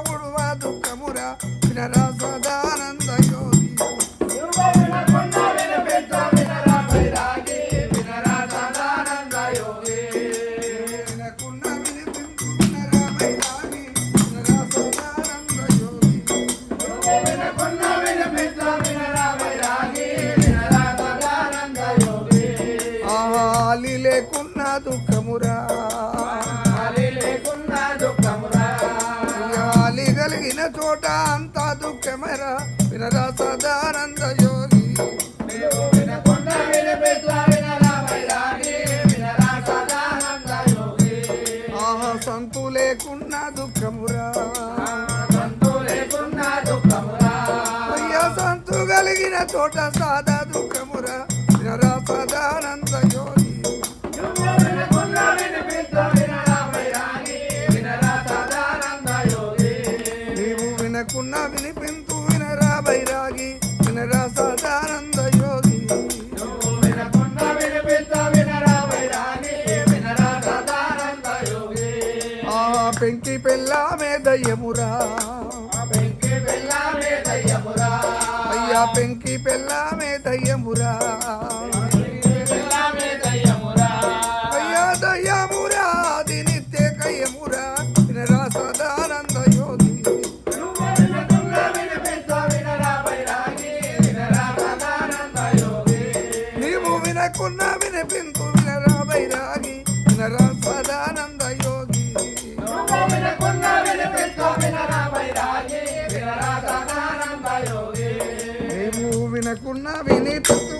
ఉడువా దుఃఖమురా వినరా సదానంద యోగి లేకున్నా దుఃఖమురా ఆలి కలిగిన చోట అంతా దుఃఖమరా వినరా సదానంద యోగి ఆహా సంతు లేకున్నా దుఃఖమురా అయ్యా సంతు కలిగిన చోట సాదా దుఃఖమురా వినరా సదానంద యోగి నీవు వినకున్నా వినిపింతు వినరా బైరాగి వినరా సదానంద యోగి ఆ పెంకి పెళ్ళామే దయ్యమురా అయ్యా పెంకి పెళ్ళామే దయ్యమురా అయ్యా దయ్యమురా అది నిత్య కయ్యమురా వినరా సదానంద యోగి నీవు వినకున్నా వినిపింతు వినరా బైరాగి వినరా సదానంద యోగి నీవు వినకున్నా వినిపింతు